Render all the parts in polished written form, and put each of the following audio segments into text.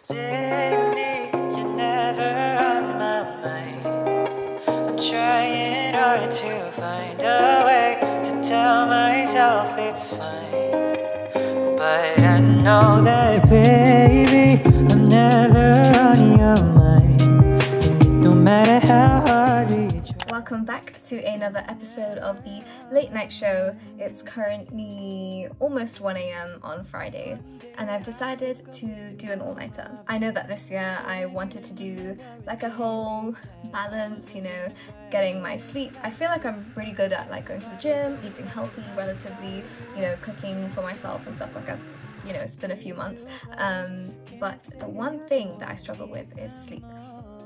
Lately, you're never on my mind. I'm trying hard to find a way to tell myself it's fine. But I know that, baby, I'm never on your mind. And it don't matter how hard we try. Welcome back to another episode of the late night show. It's currently almost 1 AM on Friday, and I've decided to do an all-nighter. I know that this year I wanted to do like a whole balance, you know, getting my sleep. I feel like I'm pretty good at like going to the gym, eating healthy relatively, you know, cooking for myself and stuff like that. You know, it's been a few months, but the one thing that I struggle with is sleep.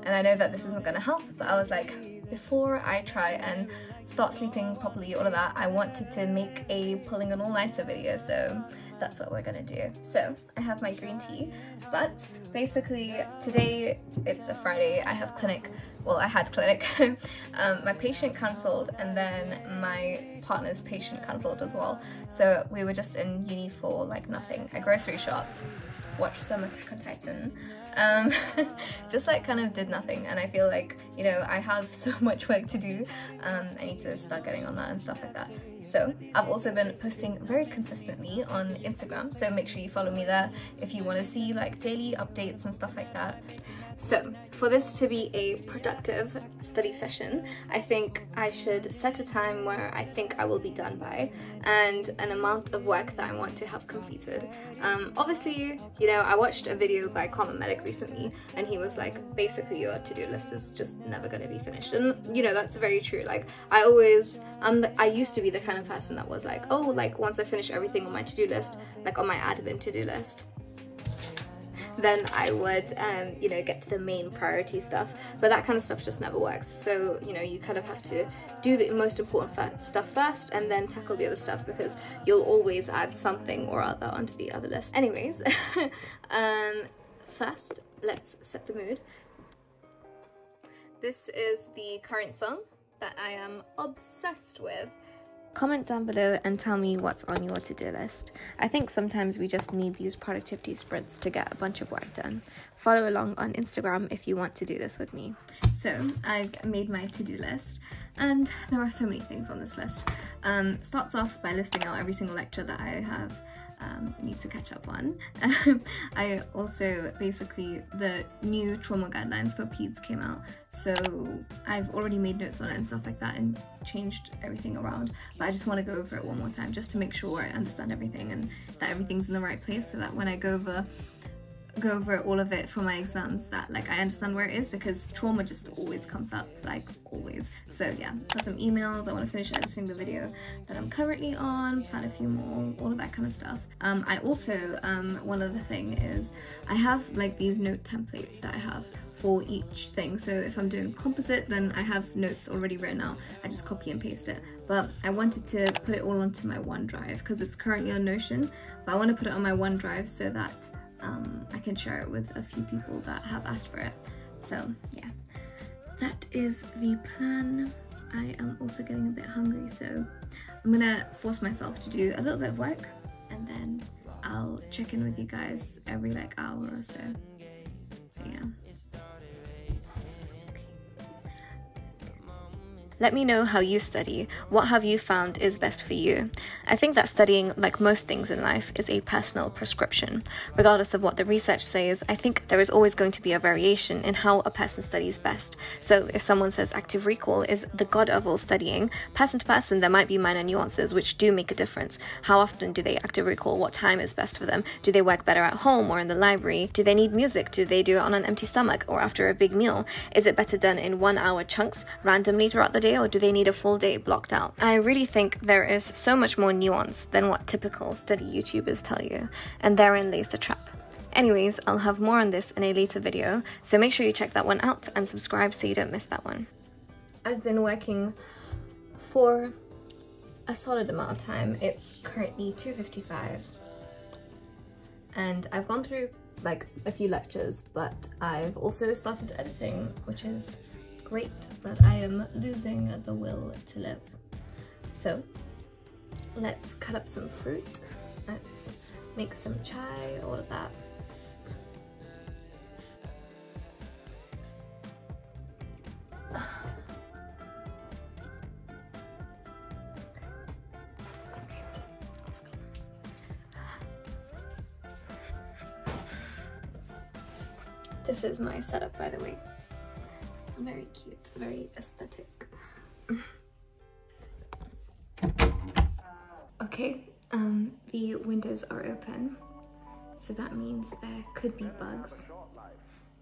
And I know that this isn't going to help, but I was like, before I try and start sleeping properly, all of that, I wanted to make a pulling an all-nighter video, so that's what we're gonna do. So I have my green tea, but basically today it's a Friday. I have clinic. Well, I had clinic. My patient cancelled, and then my partner's patient cancelled as well. So we were just in uni for like nothing. I grocery shopped, watched some Attack on Titan, just like kind of did nothing, and I feel like, you know, I have so much work to do. I need to start getting on that and stuff like that. So I've also been posting very consistently on Instagram, so make sure you follow me there if you want to see like daily updates and stuff like that. So for this to be a productive study session, I think I should set a time where I think I will be done by, and an amount of work that I want to have completed. Obviously, you know, I watched a video by Common Medic recently, and he was like, basically your to-do list is just never going to be finished. And you know, that's very true. Like I used to be the kind of person that was like, oh, like once I finish everything on my to-do list, like on my admin to-do list, then I would, you know, get to the main priority stuff. But that kind of stuff just never works. So, you know, you kind of have to do the most important stuff first and then tackle the other stuff, because you'll always add something or other onto the other list. Anyways, first, let's set the mood. This is the current song that I am obsessed with. Comment down below and tell me what's on your to-do list. I think sometimes we just need these productivity sprints to get a bunch of work done. Follow along on Instagram if you want to do this with me. So I made my to-do list, and there are so many things on this list. Starts off by listing out every single lecture that I have need to catch up on. I also, basically, the new trauma guidelines for peds came out, so I've already made notes on it and stuff like that and changed everything around, but I just want to go over it one more time just to make sure I understand everything and that everything's in the right place, so that when I go over all of it for my exams, that like I understand where it is, because trauma just always comes up, like always. So yeah, got some emails, I want to finish editing the video that I'm currently on, plan a few more, all of that kind of stuff. I also, one other thing is I have like these note templates that I have for each thing. So if I'm doing composite, then I have notes already written out, I just copy and paste it. But I wanted to put it all onto my OneDrive because it's currently on Notion, but I want to put it on my OneDrive so that I can share it with a few people that have asked for it. So yeah, that is the plan. I am also getting a bit hungry, so I'm gonna force myself to do a little bit of work, and then I'll check in with you guys every like hour or so. So yeah. Let me know how you study. What have you found is best for you? I think that studying, like most things in life, is a personal prescription. Regardless of what the research says, I think there is always going to be a variation in how a person studies best. So if someone says active recall is the god of all studying, person to person there might be minor nuances which do make a difference. How often do they active recall? What time is best for them? Do they work better at home or in the library? Do they need music? Do they do it on an empty stomach or after a big meal? Is it better done in 1 hour chunks randomly throughout the day, or do they need a full day blocked out? I really think there is so much more nuance than what typical study YouTubers tell you, and therein lays the trap. Anyways, I'll have more on this in a later video, so make sure you check that one out and subscribe so you don't miss that one. I've been working for a solid amount of time. It's currently 2:55, and I've gone through like a few lectures, but I've also started editing, which is great, but I am losing the will to live. So let's cut up some fruit, let's make some chai, all of that. This is my setup, by the way. Very cute, very aesthetic. Okay, the windows are open, so that means there could be bugs.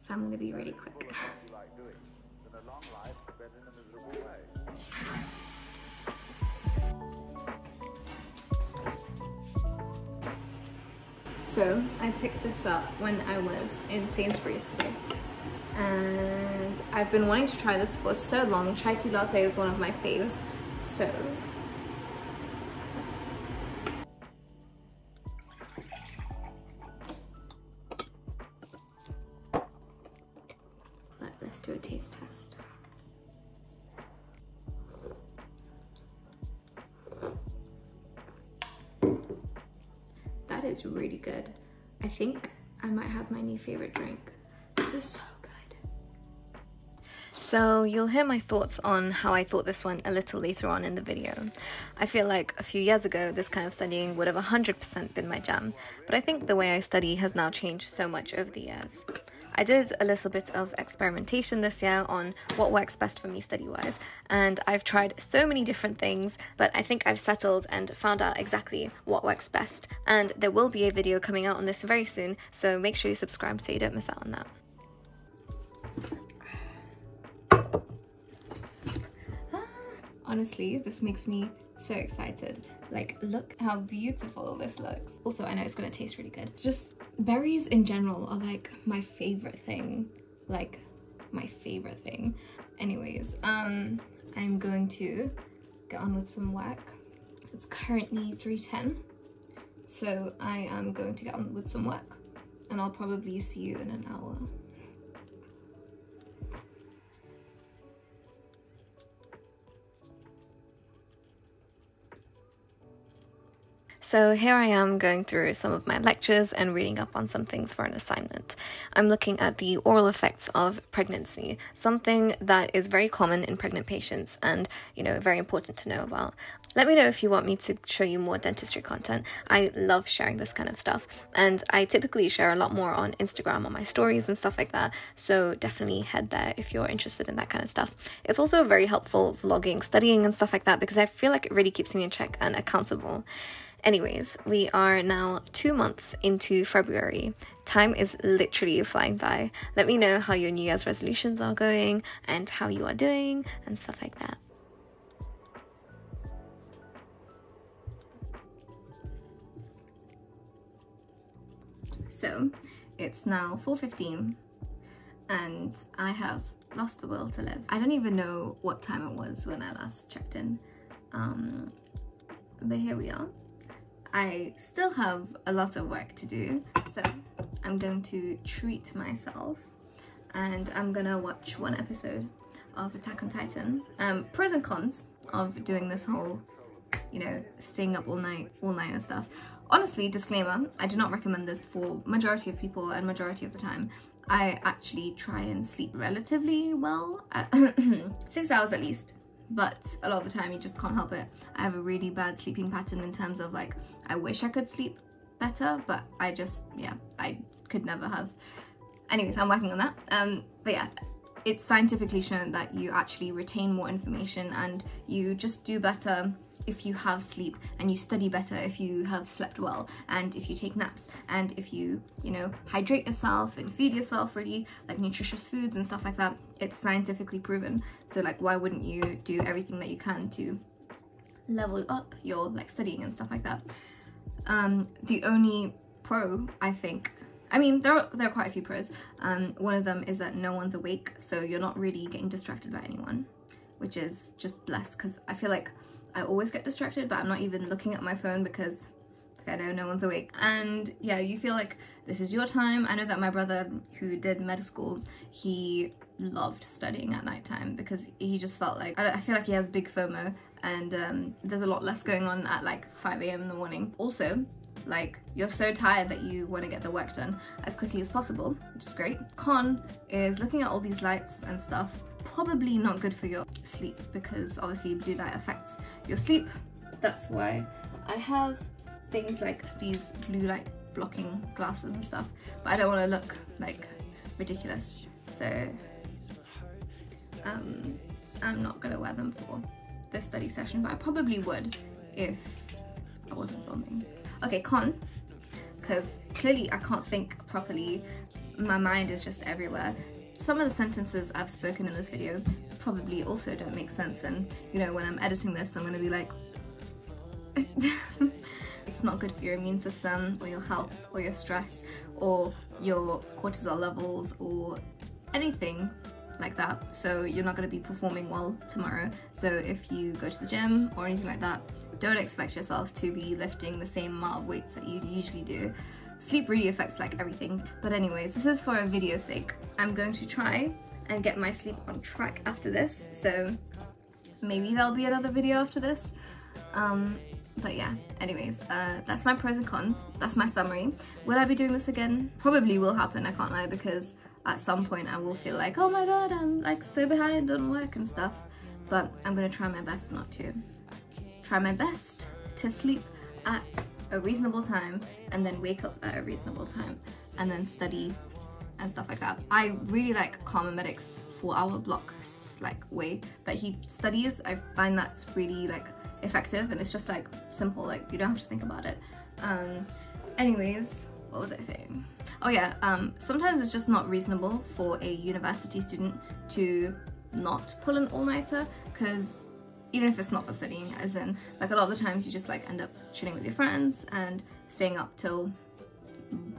So I'm gonna be really quick. So I picked this up when I was in Sainsbury's today, and I've been wanting to try this for so long. Chai tea latte is one of my faves, so let's do a taste test. That is really good. I think I might have my new favorite drink. This is so good. So you'll hear my thoughts on how I thought this went a little later on in the video. I feel like a few years ago this kind of studying would have 100% been my jam, but I think the way I study has now changed so much over the years. I did a little bit of experimentation this year on what works best for me study-wise, and I've tried so many different things, but I think I've settled and found out exactly what works best. And there will be a video coming out on this very soon, so make sure you subscribe so you don't miss out on that. Honestly, this makes me so excited. Like, look how beautiful this looks. Also, I know it's gonna taste really good. Just berries in general are like my favorite thing. Like, my favorite thing. Anyways, I'm going to get on with some work. It's currently 3:10, so I am going to get on with some work, and I'll probably see you in an hour. So here I am going through some of my lectures and reading up on some things for an assignment. I'm looking at the oral effects of pregnancy, something that is very common in pregnant patients and, you know, very important to know about. Let me know if you want me to show you more dentistry content. I love sharing this kind of stuff, and I typically share a lot more on Instagram on my stories and stuff like that, so definitely head there if you're interested in that kind of stuff. It's also very helpful vlogging, studying and stuff like that, because I feel like it really keeps me in check and accountable. Anyways, we are now 2 months into February. Time is literally flying by. Let me know how your New Year's resolutions are going and how you are doing and stuff like that. So, it's now 4:15 and I have lost the will to live. I don't even know what time it was when I last checked in, but here we are. I still have a lot of work to do, so I'm going to treat myself and I'm gonna watch one episode of Attack on Titan. Pros and cons of doing this whole, you know, staying up all night and stuff. Honestly, disclaimer, I do not recommend this for majority of people and majority of the time. I actually try and sleep relatively well, 6 hours at least. But a lot of the time you just can't help it. I have a really bad sleeping pattern in terms of, like, I wish I could sleep better, but I just, yeah, I could never have. Anyways, I'm working on that. But yeah, it's scientifically shown that you actually retain more information and you just do better if you have sleep, and you study better if you have slept well, and if you take naps, and if you, you know, hydrate yourself and feed yourself really like nutritious foods and stuff like that. It's scientifically proven. So, like, why wouldn't you do everything that you can to level up your, like, studying and stuff like that? The only pro, I think, I mean, there are quite a few pros. One of them is that no one's awake, so you're not really getting distracted by anyone, which is just blessed, because I feel like I always get distracted, but I'm not even looking at my phone because I know no one's awake. And yeah, you feel like this is your time. I know that my brother, who did med school, he loved studying at nighttime because he just felt like, I feel like he has big FOMO, and there's a lot less going on at like 5 AM in the morning. Also, like, you're so tired that you want to get the work done as quickly as possible, which is great. Con is looking at all these lights and stuff, probably not good for your sleep, because obviously blue light affects your sleep. That's why I have things like these blue light blocking glasses and stuff, but I don't want to look like ridiculous. So I'm not gonna wear them for this study session, but I probably would if I wasn't filming. Okay, con, because clearly I can't think properly. My mind is just everywhere. Some of the sentences I've spoken in this video probably also don't make sense, and you know, when I'm editing this I'm gonna be like it's not good for your immune system or your health or your stress or your cortisol levels or anything like that, so you're not going to be performing well tomorrow. So if you go to the gym or anything like that, don't expect yourself to be lifting the same amount of weights that you usually do. Sleep really affects like everything. But anyways, this is for a video's sake. I'm going to try and get my sleep on track after this, so maybe there'll be another video after this. But yeah, anyways, that's my pros and cons. That's my summary. Will I be doing this again? Probably will happen, I can't lie, because at some point I will feel like, oh my god, I'm like so behind on work and stuff. But I'm gonna try my best not to. Try my best to sleep at a reasonable time and then wake up at a reasonable time and then study and stuff like that. I really like Karma Medic's 4-hour block like way that he studies. I find that's really like effective, and it's just like simple, like you don't have to think about it. Anyways, what was I saying? Oh yeah, sometimes it's just not reasonable for a university student to not pull an all-nighter, because even if it's not for studying, as in like a lot of the times you just like end up chilling with your friends and staying up till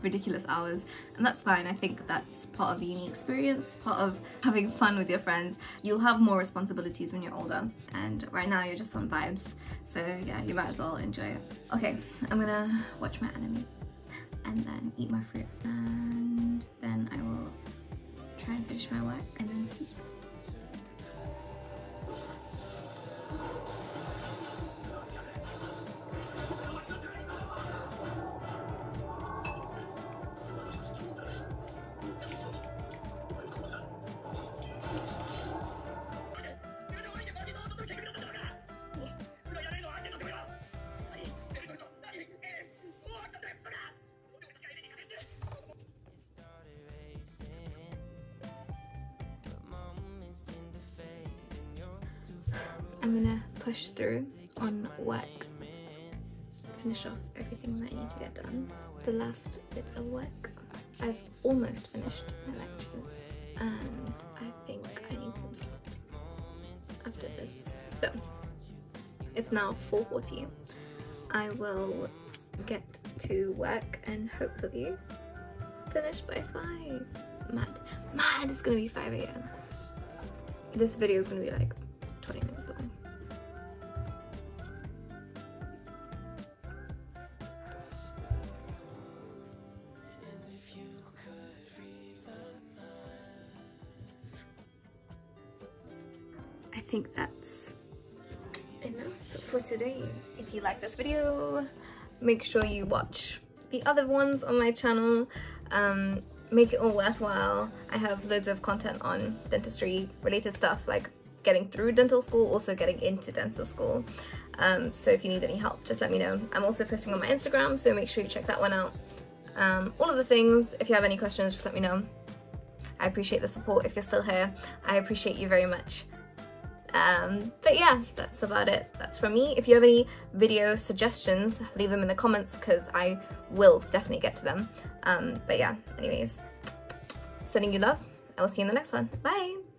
ridiculous hours, and that's fine. I think that's part of the uni experience, part of having fun with your friends. You'll have more responsibilities when you're older, and right now you're just on vibes, so yeah, you might as well enjoy it. Okay, I'm gonna watch my anime and then eat my fruit, and then I will try and finish my work and then sleep. I'm gonna push through on work, finish off everything that I need to get done. The last bit of work. I've almost finished my lectures, and I think I need some sleep after this. So, it's now 4:40. I will get to work and hopefully finish by 5. Mad, it's gonna be 5 AM. This video is gonna be like 20 minutes long. I think that's enough for today. If you like this video, make sure you watch the other ones on my channel. Make it all worthwhile. I have loads of content on dentistry related stuff, like getting through dental school, also getting into dental school. So if you need any help, just let me know. I'm also posting on my Instagram, so make sure you check that one out. All of the things. If you have any questions, just let me know. I appreciate the support. If you're still here, I appreciate you very much. But yeah, that's about it. That's from me. If you have any video suggestions, leave them in the comments, because I will definitely get to them. But yeah, anyways, sending you love. I will see you in the next one. Bye!